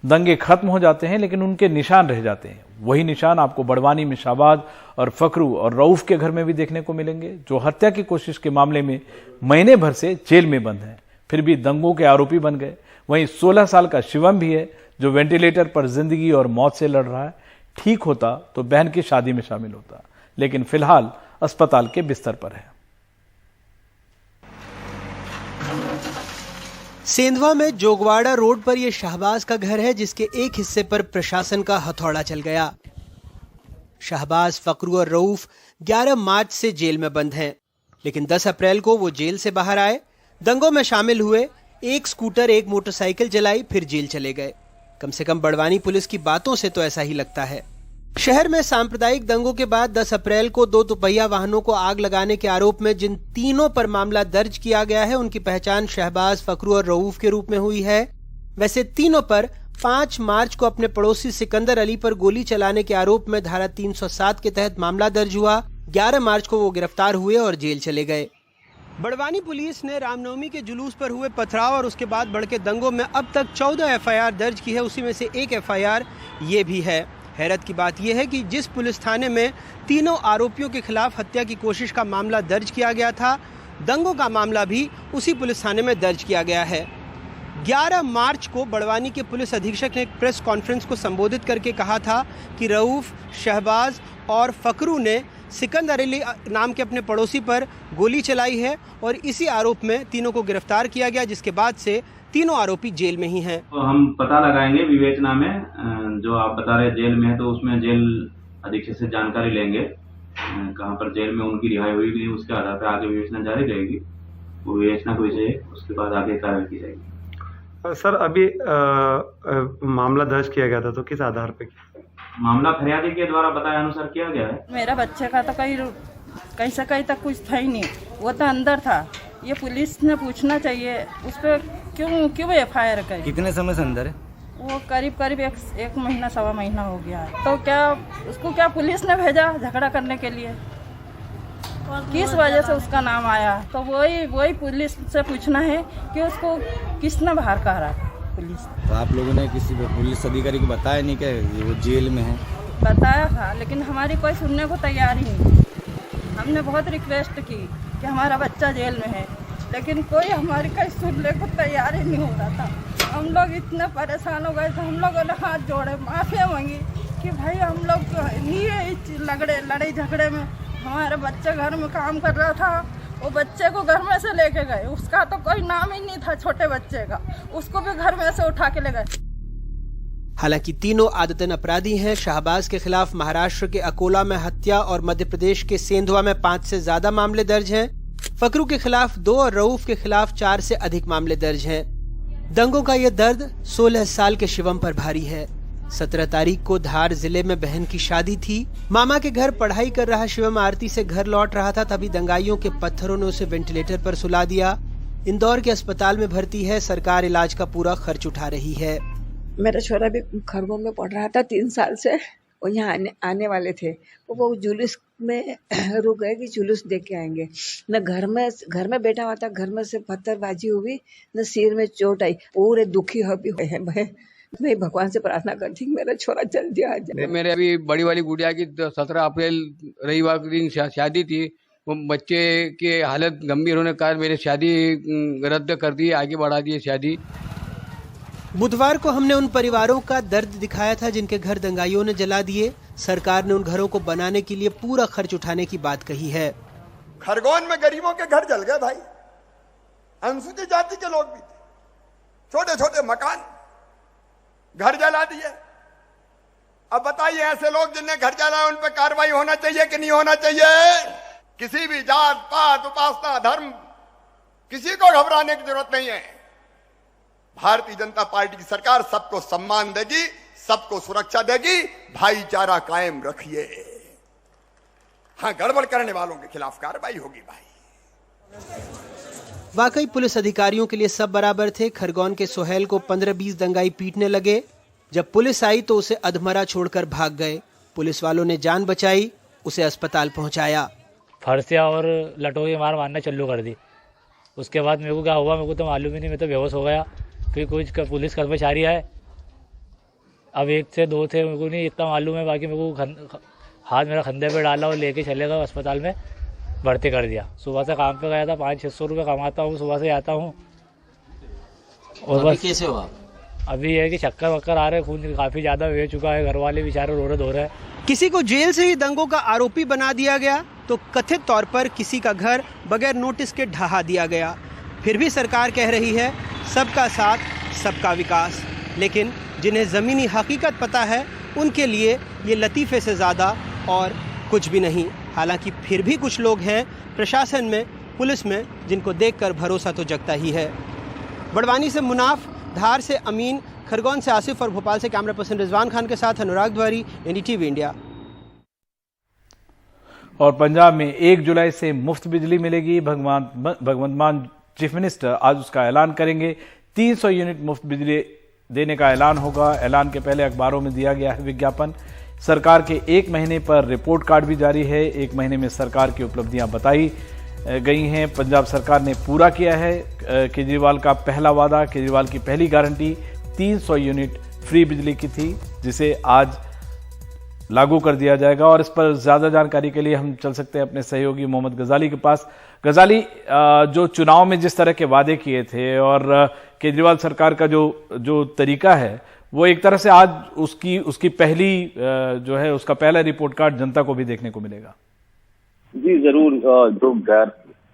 दंगे खत्म हो जाते हैं लेकिन उनके निशान रह जाते हैं। वही निशान आपको बड़वानी में शाहबाज और फकरू और रऊफ के घर में भी देखने को मिलेंगे, जो हत्या की कोशिश के मामले में महीने भर से जेल में बंद हैं, फिर भी दंगों के आरोपी बन गए। वहीं 16 साल का शिवम भी है, जो वेंटिलेटर पर जिंदगी और मौत से लड़ रहा है। ठीक होता तो बहन की शादी में शामिल होता, लेकिन फिलहाल अस्पताल के बिस्तर पर है। सेंधवा में जोगवाड़ा रोड पर यह शाहबाज का घर है, जिसके एक हिस्से पर प्रशासन का हथौड़ा चल गया। शाहबाज, फकरू और रऊफ 11 मार्च से जेल में बंद हैं, लेकिन 10 अप्रैल को वो जेल से बाहर आए, दंगों में शामिल हुए, एक स्कूटर एक मोटरसाइकिल जलाई, फिर जेल चले गए। कम से कम बड़वानी पुलिस की बातों से तो ऐसा ही लगता है। शहर में सांप्रदायिक दंगों के बाद 10 अप्रैल को 2 दोपहिया वाहनों को आग लगाने के आरोप में जिन तीनों पर मामला दर्ज किया गया है, उनकी पहचान शहबाज, फकरू और रऊफ के रूप में हुई है। वैसे तीनों पर 5 मार्च को अपने पड़ोसी सिकंदर अली पर गोली चलाने के आरोप में धारा 307 के तहत मामला दर्ज हुआ। 11 मार्च को वो गिरफ्तार हुए और जेल चले गए। बड़वानी पुलिस ने रामनवमी के जुलूस पर हुए पथराव और उसके बाद भड़के दंगों में अब तक 14 एफआईआर दर्ज की है, उसी में से एक एफआईआर ये भी है। हैरत की बात यह है कि जिस पुलिस थाने में तीनों आरोपियों के खिलाफ हत्या की कोशिश का मामला दर्ज किया गया था, दंगों का मामला भी उसी पुलिस थाने में दर्ज किया गया है। 11 मार्च को बड़वानी के पुलिस अधीक्षक ने एक प्रेस कॉन्फ्रेंस को संबोधित करके कहा था कि रऊफ, शहबाज और फकरू ने सिकंदर अली नाम के अपने पड़ोसी पर गोली चलाई है और इसी आरोप में तीनों को गिरफ्तार किया गया, जिसके बाद से तीनों आरोपी जेल में ही हैं। तो हम पता लगाएंगे विवेचना में, जो आप बता रहे जेल में है, तो उसमें जेल अधीक्षक से जानकारी लेंगे कहां पर जेल में उनकी रिहाई हुई नहीं, उसके आधार पर आगे विवेचना जारी रहेगी। वो विवेचना को विषय उसके बाद आगे कार्रवाई की जाएगी। सर, अभी मामला दर्ज किया गया था, तो किस आधार पे? मामला फरियादी के द्वारा बताए अनुसार किया गया है। मेरा बच्चे का तो कहीं से कहीं तक कुछ था ही नहीं, वो तो अंदर था। ये पुलिस ने पूछना चाहिए उस पर क्यों एफआईआर करी। कितने समय से अंदर है वो? करीब एक महीना, 1.25 महीना हो गया है। तो क्या पुलिस ने भेजा झगड़ा करने के लिए? किस वजह से उसका नाम आया? तो वही पुलिस से पूछना है कि उसको किसने बाहर कहा पुलिस। तो आप लोगों ने किसी पुलिस अधिकारी को बताया नहीं कि वो जेल में है? बताया था, लेकिन हमारी कोई सुनने को तैयार ही नहीं। हमने बहुत रिक्वेस्ट की कि हमारा बच्चा जेल में है, लेकिन कोई हमारी कहीं सुनने को तैयार ही नहीं हो रहा था। हम लोग इतने परेशान हो गए थे, हम लोगों ने हाथ जोड़े, माफी मांगी कि भाई हम लोग नहीं लड़ाई झगड़े में। हमारे बच्चे घर में काम कर रहा था, वो बच्चे को घर में से लेके गए, उसका तो कोई नाम ही नहीं था छोटे बच्चे का, उसको भी घर में से उठा के ले गए। हालांकि तीनों आदतन अपराधी हैं। शाहबाज के खिलाफ महाराष्ट्र के अकोला में हत्या और मध्य प्रदेश के सेंधवा में 5 से ज्यादा मामले दर्ज हैं। फकरू के खिलाफ 2 और रऊफ के खिलाफ 4 से अधिक मामले दर्ज हैं। दंगों का यह दर्द 16 साल के शिवम पर भारी है। 17 तारीख को धार जिले में बहन की शादी थी। मामा के घर पढ़ाई कर रहा शिवम आरती से घर लौट रहा था, तभी दंगाइयों के पत्थरों ने उसे वेंटिलेटर पर सुला दिया। इंदौर के अस्पताल में भर्ती है, सरकार इलाज का पूरा खर्च उठा रही है। मेरा छोरा भी खरगोन में पढ़ रहा था 3 साल से, और यहाँ आने वाले थे, तो वो जुलूस में रुक गए कि जुलूस देख के आएंगे। न घर में बैठा हुआ था, घर में से पत्थरबाजी हुई, न सिर में चोट आई, पूरे दुखी हो भी हुए हैं। मैं भगवान से प्रार्थना करती हूँ मेरा छोरा जल्दी आ जाए। मेरे अभी बड़ी वाली गुड़िया की 17 अप्रैल रविवार के दिन शादी थी। वो बच्चे की हालत गंभीर होने के कारण मेरी शादी रद्द कर दी, आगे बढ़ा दी शादी। बुधवार को हमने उन परिवारों का दर्द दिखाया था जिनके घर दंगाइयों ने जला दिए। सरकार ने उन घरों को बनाने के लिए पूरा खर्च उठाने की बात कही है। खरगोन में गरीबों के घर जल गए भाई, अनुसूचित जाति के लोग भी थे, छोटे छोटे मकान, घर जला दिए। अब बताइए ऐसे लोग जिन्हें घर जलाया उन पर कार्रवाई होना चाहिए कि नहीं होना चाहिए? किसी भी जात पात उपासना धर्म किसी को घबराने की जरूरत नहीं है। भारतीय जनता पार्टी की सरकार सबको सम्मान देगी, सबको सुरक्षा देगी, भाईचारा कायम रखिए। हाँ, गड़बड़ करने वालों के खिलाफ कार्रवाई होगी भाई। वाकई पुलिस अधिकारियों के लिए सब बराबर थे। खरगोन के सोहेल को 15-20 दंगाई पीटने लगे। जब पुलिस आई तो उसे अधमरा छोड़कर भाग गए। पुलिस वालों ने जान बचाई, उसे अस्पताल पहुंचाया। फरसिया और लटोरी मारना चालू कर दी। उसके बाद मेरे को क्या हुआ मेरे को तो मालूम ही नहीं, मैं तो बेहोश हो गया। फिर कुछ पुलिस कर्मचारी आए, अब एक से दो थे, मेरे को नहीं इतना मालूम है, बाकी मेरे को हाथ मेरा खंधे पे डाला और लेके चले गए अस्पताल में, भर्ती कर दिया। सुबह से काम पे गया था, 500-600 रुपये कमाता हूँ, सुबह से आता हूँ। और बस कैसे हुआ? अभी है कि चक्कर वक्कर आ रहे हैं, खून काफ़ी ज़्यादा बह चुका है, घर वाले बेचारे रो रहे हैं। किसी को जेल से ही दंगों का आरोपी बना दिया गया तो कथित तौर पर किसी का घर बगैर नोटिस के ढहा दिया गया। फिर भी सरकार कह रही है सबका साथ सबका विकास, लेकिन जिन्हें ज़मीनी हकीकत पता है उनके लिए ये लतीफ़े से ज़्यादा और कुछ भी नहीं। हालांकि फिर भी कुछ लोग हैं प्रशासन में, पुलिस में, जिनको देखकर भरोसा तो जगता ही है। बड़वानी से मुनाफ, धार से अमीन, खरगोन से आसिफ और भोपाल से कैमरा पर्सन रिजवान खान के साथ अनुराग द्वारी, एनडीटीवी इंडिया। और पंजाब में 1 जुलाई से मुफ्त बिजली मिलेगी। भगवंत मान चीफ मिनिस्टर आज उसका ऐलान करेंगे। 300 यूनिट मुफ्त बिजली देने का ऐलान होगा। ऐलान के पहले अखबारों में दिया गया है विज्ञापन। सरकार के 1 महीने पर रिपोर्ट कार्ड भी जारी है। 1 महीने में सरकार की उपलब्धियां बताई गई हैं। पंजाब सरकार ने पूरा किया है केजरीवाल का पहला वादा। केजरीवाल की पहली गारंटी 300 यूनिट फ्री बिजली की थी, जिसे आज लागू कर दिया जाएगा। और इस पर ज्यादा जानकारी के लिए हम चल सकते हैं अपने सहयोगी मोहम्मद गजाली के पास। गजाली, जो चुनाव में जिस तरह के वादे किए थे और केजरीवाल सरकार का जो तरीका है, वो एक तरह से आज उसकी पहली जो है उसका पहला रिपोर्ट कार्ड जनता को भी देखने को मिलेगा। जी जरूर। जो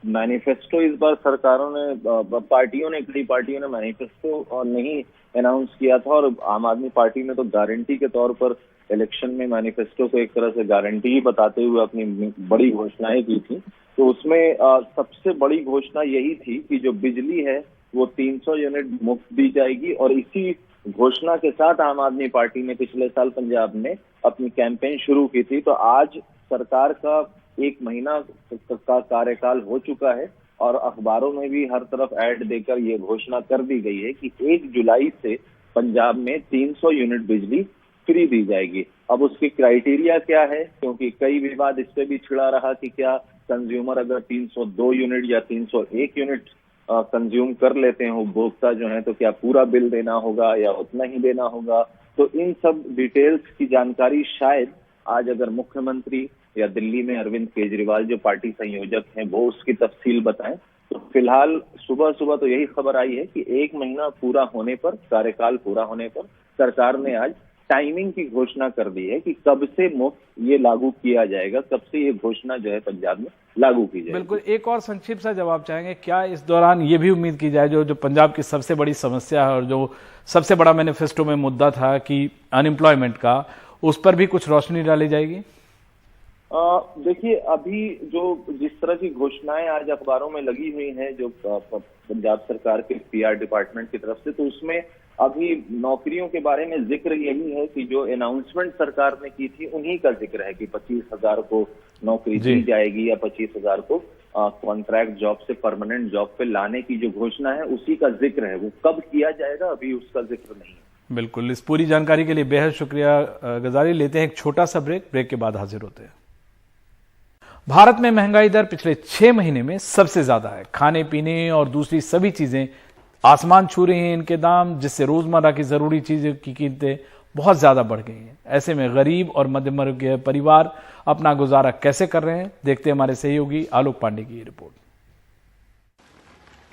मैनिफेस्टो इस बार सरकारों ने, कई पार्टियों ने मैनिफेस्टो नहीं अनाउंस किया था, और आम आदमी पार्टी ने तो गारंटी के तौर पर इलेक्शन में मैनिफेस्टो को एक तरह से गारंटी ही बताते हुए अपनी बड़ी घोषणाएं की थी। तो उसमें सबसे बड़ी घोषणा यही थी कि जो बिजली है वो 300 यूनिट मुफ्त दी जाएगी। और इसी घोषणा के साथ आम आदमी पार्टी ने पिछले साल पंजाब में अपनी कैंपेन शुरू की थी। तो आज सरकार का 1 महीना का कार्यकाल हो चुका है और अखबारों में भी हर तरफ ऐड देकर ये घोषणा कर दी गई है कि 1 जुलाई से पंजाब में 300 यूनिट बिजली फ्री दी जाएगी। अब उसकी क्राइटेरिया क्या है, क्योंकि कई विवाद इस पे भी छिड़ा रहा कि क्या कंज्यूमर अगर 302 यूनिट या 301 यूनिट कंज्यूम कर लेते हैं उपभोक्ता जो है, तो क्या पूरा बिल देना होगा या उतना ही देना होगा। तो इन सब डिटेल्स की जानकारी शायद आज अगर मुख्यमंत्री या दिल्ली में अरविंद केजरीवाल जो पार्टी संयोजक हैं वो उसकी तफसील बताएं। तो फिलहाल सुबह सुबह तो यही खबर आई है कि 1 महीना पूरा होने पर, कार्यकाल पूरा होने पर सरकार ने आज टाइमिंग की घोषणा कर दी है कि कब से मुफ्त ये लागू किया जाएगा, कब से ये घोषणा जो है पंजाब में लागू की जाएगी। बिल्कुल। एक और संक्षिप्त सा जवाब चाहेंगे, क्या इस दौरान ये भी उम्मीद की जाए जो पंजाब की सबसे बड़ी समस्या है और जो सबसे बड़ा मैनिफेस्टो में मुद्दा था कि अनएम्प्लॉयमेंट का, उस पर भी कुछ रोशनी डाली जाएगी? देखिए, अभी जो जिस तरह की घोषणाएं आज अखबारों में लगी हुई हैं जो पंजाब सरकार के पीआर डिपार्टमेंट की तरफ से, तो उसमें अभी नौकरियों के बारे में जिक्र यही है कि जो अनाउंसमेंट सरकार ने की थी उन्हीं का जिक्र है कि 25,000 को नौकरी दी जाएगी या 25,000 को कॉन्ट्रैक्ट जॉब से परमानेंट जॉब पे लाने की जो घोषणा है उसी का जिक्र है। वो कब किया जाएगा अभी उसका जिक्र नहीं है। बिल्कुल। इस पूरी जानकारी के लिए बेहद शुक्रिया गजाली। लेते हैं एक छोटा सा ब्रेक के बाद हाजिर होते हैं। भारत में महंगाई दर पिछले 6 महीने में सबसे ज्यादा है। खाने पीने और दूसरी सभी चीजें आसमान छू रही हैं इनके दाम, जिससे रोजमर्रा की जरूरी चीजों की कीमतें बहुत ज्यादा बढ़ गई हैं। ऐसे में गरीब और मध्यम वर्ग के परिवार अपना गुजारा कैसे कर रहे हैं, देखते हैं हमारे सहयोगी आलोक पांडे की रिपोर्ट।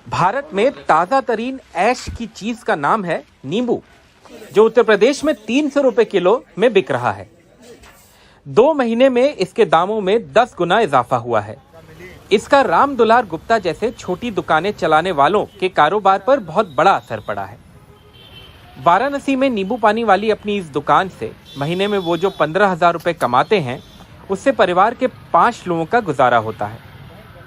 भारत में ताजा तरीन ऐश की चीज का नाम है नींबू, जो उत्तर प्रदेश में 300 रुपए किलो में बिक रहा है। 2 महीने में इसके दामों में 10 गुना इजाफा हुआ है। इसका राम दुलार गुप्ता जैसे छोटी दुकानें चलाने वालों के कारोबार पर बहुत बड़ा असर पड़ा है। वाराणसी में नींबू पानी वाली अपनी इस दुकान से महीने में वो जो 15,000 रुपए कमाते हैं, उससे परिवार के 5 लोगों का गुजारा होता है।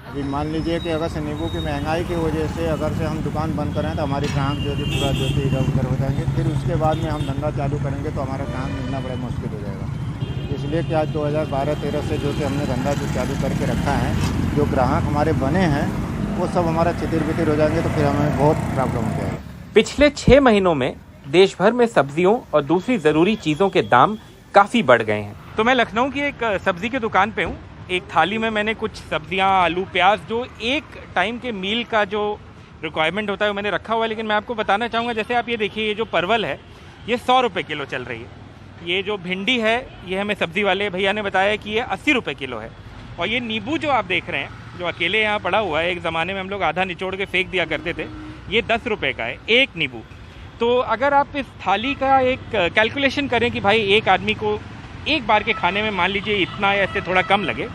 अभी मान लीजिए कि अगर से नींबू की महंगाई की वजह से अगर से हम दुकान बंद करें तो हमारे ग्राहक जो पूरा जो इधर उधर हो जाएंगे, फिर उसके बाद में हम धंधा चालू करेंगे तो हमारा ग्राहक मिलना बड़ा मुश्किल हो जाएगा। इसलिए कि आज 2012-13 से जो कि हमने धंधा जो चालू करके रखा है, जो ग्राहक हमारे बने हैं वो सब हमारा छितिर-बितिर हो जाएंगे तो फिर हमें बहुत प्रॉब्लम हो जाएगा। पिछले 6 महीनों में देश भर में सब्जियों और दूसरी जरूरी चीजों के दाम काफी बढ़ गए हैं। तो मैं लखनऊ की एक सब्जी की दुकान पे हूँ। एक थाली में मैंने कुछ सब्जियाँ, आलू, प्याज, जो एक टाइम के मील का जो रिक्वायरमेंट होता है वो मैंने रखा हुआ है। लेकिन मैं आपको बताना चाहूँगा, जैसे आप ये देखिए, ये जो परवल है ये 100 रुपये किलो चल रही है। ये जो भिंडी है ये हमें सब्जी वाले भैया ने बताया कि ये 80 रुपये किलो है। और ये नींबू जो आप देख रहे हैं, जो अकेले यहाँ पड़ा हुआ है, एक ज़माने में हम लोग आधा निचोड़ के फेंक दिया करते थे, ये 10 रुपये का है एक नींबू। तो अगर आप इस थाली का एक कैलकुलेशन करें कि भाई एक आदमी को एक बार के खाने में मान लीजिए इतना या इससे थोड़ा कम लगे,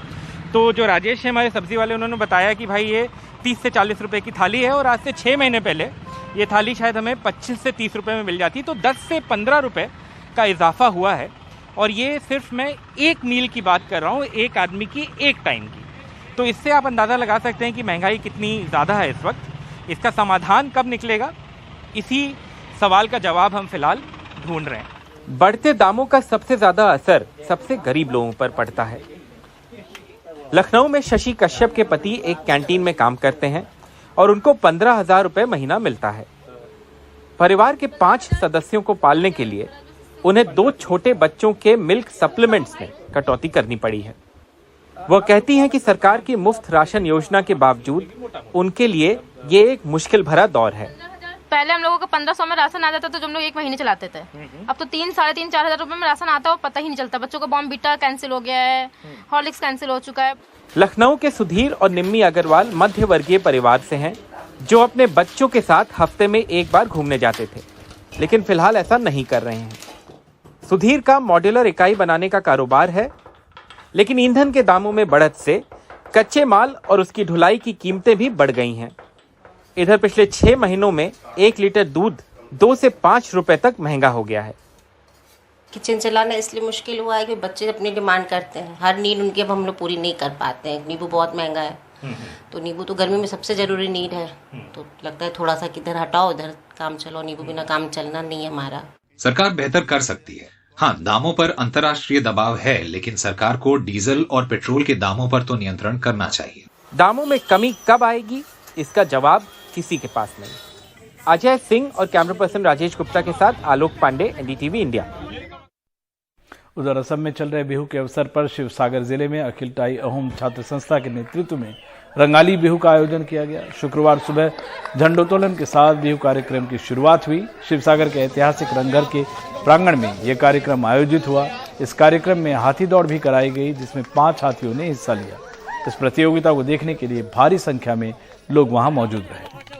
तो जो राजेश है हमारे सब्जी वाले, उन्होंने बताया कि भाई ये 30 से 40 रुपए की थाली है और आज से 6 महीने पहले ये थाली शायद हमें 25 से 30 रुपए में मिल जाती। तो 10 से 15 रुपए का इजाफा हुआ है। और ये सिर्फ मैं एक मील की बात कर रहा हूँ, एक आदमी की एक टाइम की। तो इससे आप अंदाज़ा लगा सकते हैं कि महंगाई कितनी ज़्यादा है इस वक्त। इसका समाधान कब निकलेगा, इसी सवाल का जवाब हम फिलहाल ढूंढ रहे हैं। बढ़ते दामों का सबसे ज़्यादा असर सबसे गरीब लोगों पर पड़ता है। लखनऊ में शशि कश्यप के पति एक कैंटीन में काम करते हैं और उनको 15,000 रुपये महीना मिलता है। परिवार के 5 सदस्यों को पालने के लिए उन्हें 2 छोटे बच्चों के मिल्क सप्लीमेंट्स में कटौती करनी पड़ी है। वह कहती हैं कि सरकार की मुफ्त राशन योजना के बावजूद उनके लिए ये एक मुश्किल भरा दौर है। पहले हम लोगों को 1500 में राशन आ जाता था, जो हम लोग 1 महीने चलाते थे। अब तो 3, 3,500, 4,000 रुपए में राशन आता है और पता ही नहीं चलता। बच्चों का बॉर्नवीटा कैंसिल हो गया है, हॉर्लिक्स कैंसिल हो चुका है। लखनऊ के सुधीर और निम्मी अग्रवाल मध्य वर्गीय परिवार से हैं, जो अपने बच्चों के साथ हफ्ते में एक बार घूमने जाते थे, लेकिन फिलहाल ऐसा नहीं कर रहे हैं। सुधीर का मॉड्यूलर इकाई बनाने का कारोबार है, लेकिन ईंधन के दामों में बढ़त से कच्चे माल और उसकी ढुलाई की कीमतें भी बढ़ गई हैं। इधर पिछले 6 महीनों में 1 लीटर दूध 2 से 5 रुपए तक महंगा हो गया है। किचन चलाना इसलिए मुश्किल हुआ है कि बच्चे अपनी डिमांड करते हैं, हर नीड उनकी अब हम लोग पूरी नहीं कर पाते हैं। नींबू बहुत महंगा है, तो नींबू तो गर्मी में सबसे ज़रूरी नीड है। तो लगता है थोड़ा सा किधर हटाओ उधर काम चलो, नींबू बिना काम चलना नहीं है हमारा। सरकार बेहतर कर सकती है। हाँ, दामों पर अंतर्राष्ट्रीय दबाव है, लेकिन सरकार को डीजल और पेट्रोल के दामों पर तो नियंत्रण करना चाहिए। दामों में कमी कब आएगी, इसका जवाब किसी के पास नहीं। अजय सिंह और कैमरा पर्सन राजेश गुप्ता के साथ आलोक पांडे, एनडीटीवी इंडिया। उधर असम में चल रहे बिहू के अवसर पर शिवसागर जिले में अखिल टाई अहोम छात्र संस्था के नेतृत्व में रंगाली बिहू का आयोजन किया गया। शुक्रवार सुबह झंडोत्तोलन के साथ बिहू कार्यक्रम की शुरुआत हुई। शिवसागर के ऐतिहासिक रंगघर के प्रांगण में यह कार्यक्रम आयोजित हुआ। इस कार्यक्रम में हाथी दौड़ भी कराई गई, जिसमें 5 हाथियों ने हिस्सा लिया। इस प्रतियोगिता को देखने के लिए भारी संख्या में लोग वहां मौजूद रहे।